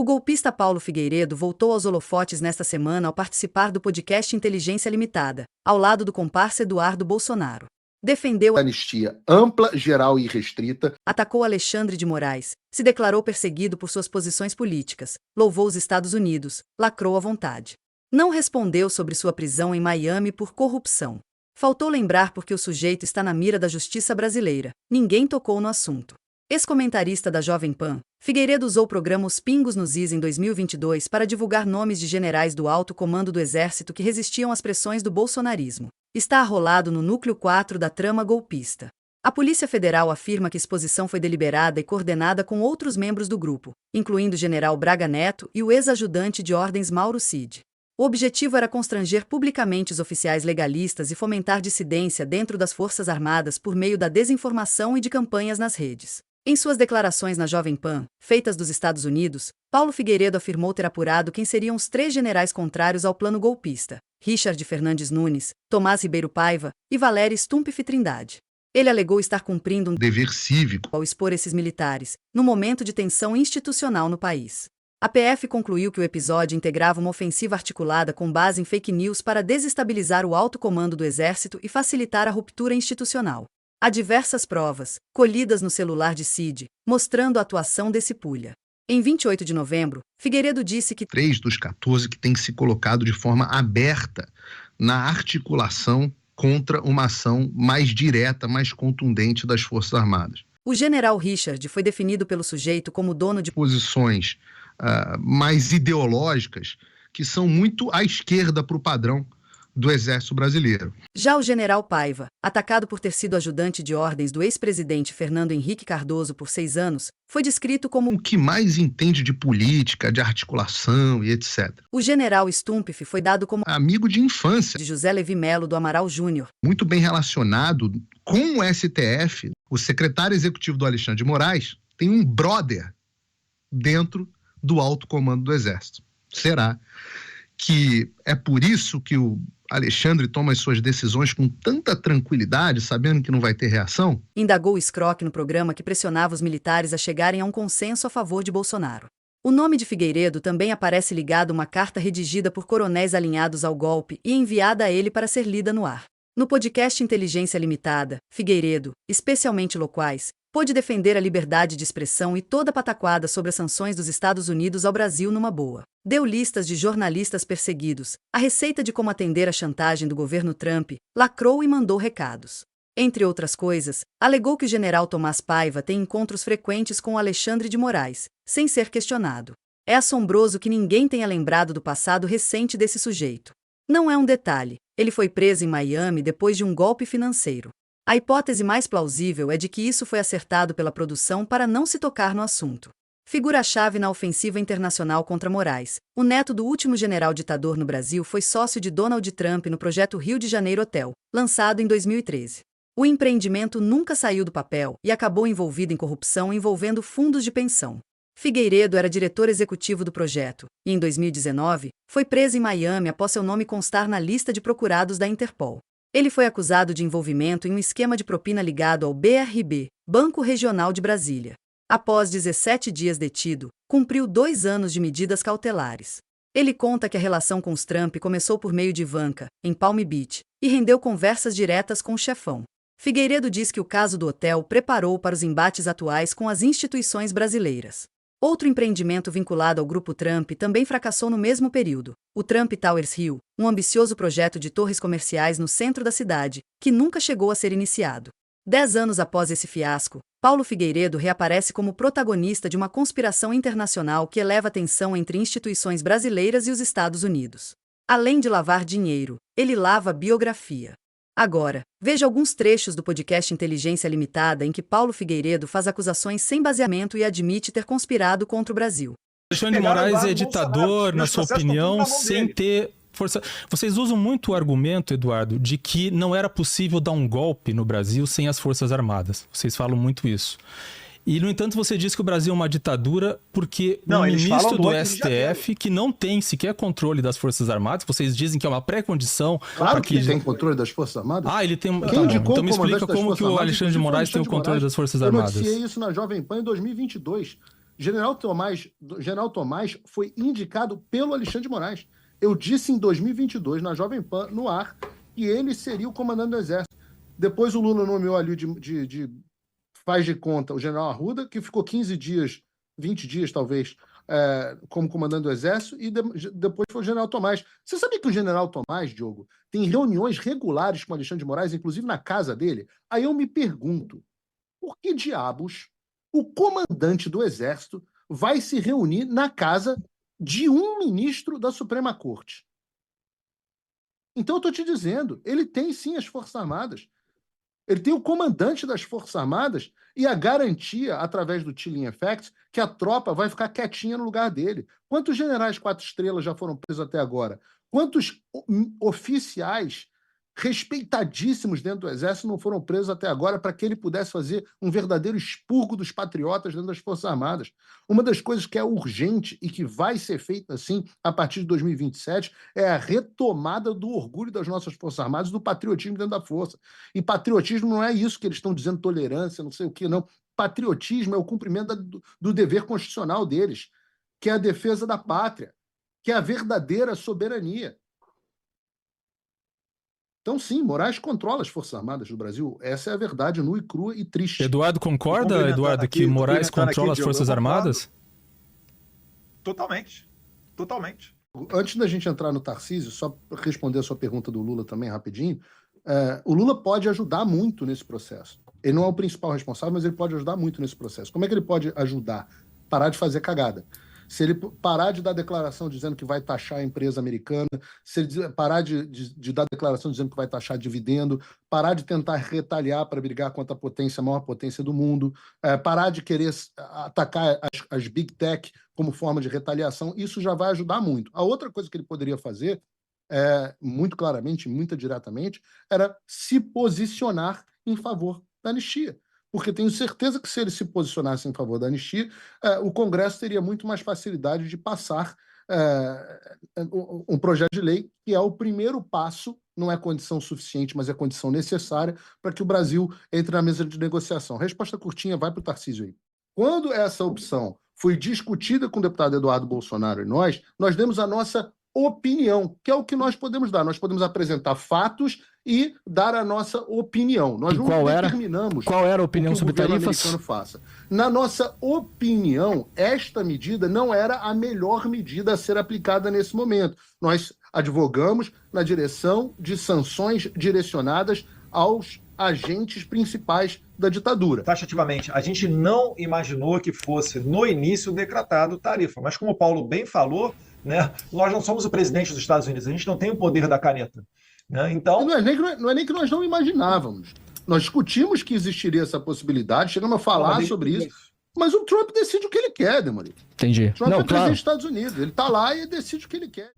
O golpista Paulo Figueiredo voltou aos holofotes nesta semana ao participar do podcast Inteligência Limitada, ao lado do comparsa Eduardo Bolsonaro. Defendeu a anistia ampla, geral e restrita. Atacou Alexandre de Moraes, se declarou perseguido por suas posições políticas, louvou os Estados Unidos, lacrou à vontade. Não respondeu sobre sua prisão em Miami por corrupção. Faltou lembrar porque o sujeito está na mira da justiça brasileira, ninguém tocou no assunto. Ex-comentarista da Jovem Pan, Figueiredo usou o programa Os Pingos nos Is em 2022 para divulgar nomes de generais do alto comando do Exército que resistiam às pressões do bolsonarismo. Está arrolado no núcleo 4 da trama golpista. A Polícia Federal afirma que a exposição foi deliberada e coordenada com outros membros do grupo, incluindo o general Braga Neto e o ex-ajudante de ordens Mauro Cid. O objetivo era constranger publicamente os oficiais legalistas e fomentar dissidência dentro das Forças Armadas por meio da desinformação e de campanhas nas redes. Em suas declarações na Jovem Pan, feitas dos Estados Unidos, Paulo Figueiredo afirmou ter apurado quem seriam os 3 generais contrários ao plano golpista: Richard Fernandes Nunes, Tomás Ribeiro Paiva e Valéry Stumpf Trindade. Ele alegou estar cumprindo um Dever cívico ao expor esses militares, no momento de tensão institucional no país. A PF concluiu que o episódio integrava uma ofensiva articulada com base em fake news para desestabilizar o alto comando do Exército e facilitar a ruptura institucional. Há diversas provas, colhidas no celular de Cid, mostrando a atuação desse pulha. Em 28 de novembro, Figueiredo disse que 3 dos 14 que tem se colocado de forma aberta na articulação contra uma ação mais direta, mais contundente das Forças Armadas. O general Richard foi definido pelo sujeito como dono de Posições mais ideológicas que são muito à esquerda para o padrão do Exército Brasileiro. Já o general Paiva, atacado por ter sido ajudante de ordens do ex-presidente Fernando Henrique Cardoso por 6 anos, foi descrito como o que mais entende de política, de articulação e etc. O general Stumpf foi dado como amigo de infância de José Levi Melo do Amaral Júnior. Muito bem relacionado com o STF, o secretário executivo do Alexandre de Moraes tem um brother dentro do alto comando do Exército. Será que é por isso que o Alexandre toma as suas decisões com tanta tranquilidade, sabendo que não vai ter reação? Indagou Scrock no programa que pressionava os militares a chegarem a um consenso a favor de Bolsonaro. O nome de Figueiredo também aparece ligado a uma carta redigida por coronéis alinhados ao golpe e enviada a ele para ser lida no ar. No podcast Inteligência Limitada, Figueiredo, especialmente loquaz, pôde defender a liberdade de expressão e toda a pataquada sobre as sanções dos Estados Unidos ao Brasil numa boa. Deu listas de jornalistas perseguidos, a receita de como atender a chantagem do governo Trump, lacrou e mandou recados. Entre outras coisas, alegou que o general Tomás Paiva tem encontros frequentes com Alexandre de Moraes, sem ser questionado. É assombroso que ninguém tenha lembrado do passado recente desse sujeito. Não é um detalhe, ele foi preso em Miami depois de um golpe financeiro. A hipótese mais plausível é de que isso foi acertado pela produção para não se tocar no assunto. Figura-chave na ofensiva internacional contra Moraes, o neto do último general ditador no Brasil foi sócio de Donald Trump no projeto Rio de Janeiro Hotel, lançado em 2013. O empreendimento nunca saiu do papel e acabou envolvido em corrupção envolvendo fundos de pensão. Figueiredo era diretor executivo do projeto e, em 2019, foi preso em Miami após seu nome constar na lista de procurados da Interpol. Ele foi acusado de envolvimento em um esquema de propina ligado ao BRB, Banco Regional de Brasília. Após 17 dias detido, cumpriu 2 anos de medidas cautelares. Ele conta que a relação com os Trump começou por meio de Ivanka, em Palm Beach, e rendeu conversas diretas com o chefão. Figueiredo diz que o caso do hotel preparou para os embates atuais com as instituições brasileiras. Outro empreendimento vinculado ao grupo Trump também fracassou no mesmo período, o Trump Towers Rio, um ambicioso projeto de torres comerciais no centro da cidade, que nunca chegou a ser iniciado. 10 anos após esse fiasco, Paulo Figueiredo reaparece como protagonista de uma conspiração internacional que eleva a tensão entre instituições brasileiras e os Estados Unidos. Além de lavar dinheiro, ele lava biografia. Agora, veja alguns trechos do podcast Inteligência Limitada em que Paulo Figueiredo faz acusações sem baseamento e admite ter conspirado contra o Brasil. Alexandre de Moraes é ditador, na sua opinião, sem ter força. Vocês usam muito o argumento, Eduardo, de que não era possível dar um golpe no Brasil sem as Forças Armadas. Vocês falam muito isso. E, no entanto, você diz que o Brasil é uma ditadura porque o ministro do STF, que não tem sequer controle das Forças Armadas, vocês dizem que é uma pré-condição... Claro que ele tem controle das Forças Armadas. Ah, ele tem... Tá bom. Então me explica como que o Alexandre de Moraes tem o controle das Forças Armadas. Eu noticiei isso na Jovem Pan em 2022. General Tomás foi indicado pelo Alexandre de Moraes. Eu disse em 2022, na Jovem Pan, no ar, que ele seria o comandante do Exército. Depois o Lula nomeou ali faz de conta o general Arruda, que ficou 15 dias, 20 dias talvez, como comandante do Exército, e depois foi o general Tomás. Você sabia que o general Tomás, Diogo, tem reuniões regulares com o Alexandre de Moraes, inclusive na casa dele? Aí eu me pergunto, por que diabos o comandante do Exército vai se reunir na casa de um ministro da Suprema Corte? Então eu estou te dizendo, ele tem sim as Forças Armadas. Ele tem o comandante das Forças Armadas e a garantia, através do Chilling Effect, que a tropa vai ficar quietinha no lugar dele. Quantos generais 4 estrelas já foram presos até agora? Quantos oficiais respeitadíssimos dentro do Exército não foram presos até agora para que ele pudesse fazer um verdadeiro expurgo dos patriotas dentro das Forças Armadas? Uma das coisas que é urgente e que vai ser feita assim a partir de 2027 é a retomada do orgulho das nossas Forças Armadas e do patriotismo dentro da força. E patriotismo não é isso que eles estão dizendo, tolerância, não sei o que, não. Patriotismo é o cumprimento do dever constitucional deles, que é a defesa da pátria, que é a verdadeira soberania. Então, sim, Moraes controla as Forças Armadas do Brasil. Essa é a verdade nua e crua e triste. Eduardo concorda, Eduardo, que Moraes controla as Forças Armadas? Totalmente. Totalmente. Antes da gente entrar no Tarcísio, só responder a sua pergunta do Lula também, rapidinho, o Lula pode ajudar muito nesse processo. Ele não é o principal responsável, mas ele pode ajudar muito nesse processo. Como é que ele pode ajudar? Parar de fazer cagada. Se ele parar de dar declaração dizendo que vai taxar a empresa americana, se ele parar de dar declaração dizendo que vai taxar dividendo, parar de tentar retaliar para brigar contra a maior potência do mundo, parar de querer atacar as big tech como forma de retaliação, isso já vai ajudar muito. A outra coisa que ele poderia fazer, muito claramente, muito diretamente, era se posicionar em favor da anistia. Porque tenho certeza que se ele se posicionasse em favor da anistia, o Congresso teria muito mais facilidade de passar um projeto de lei, que é o primeiro passo, não é condição suficiente, mas é condição necessária para que o Brasil entre na mesa de negociação. Resposta curtinha, vai para o Tarcísio aí. Quando essa opção foi discutida com o deputado Eduardo Bolsonaro e nós demos a nossa opinião, que é o que nós podemos dar. Nós podemos apresentar fatos e dar a nossa opinião. Nós não determinamos qual era a opinião sobre tarifas? O americano faça. Na nossa opinião, esta medida não era a melhor medida a ser aplicada nesse momento. Nós advogamos na direção de sanções direcionadas aos agentes principais da ditadura. Taxativamente, a gente não imaginou que fosse, no início, decretado tarifa. Mas como o Paulo bem falou, né, nós não somos o presidente dos Estados Unidos, a gente não tem o poder da caneta. Né? Então... Não é nem que nós não imaginávamos. Nós discutimos que existiria essa possibilidade, chegamos a falar sobre isso, mas o Trump decide o que ele quer, Demolito. Entendi. O Trump é presidente dos Estados Unidos, ele está lá e decide o que ele quer.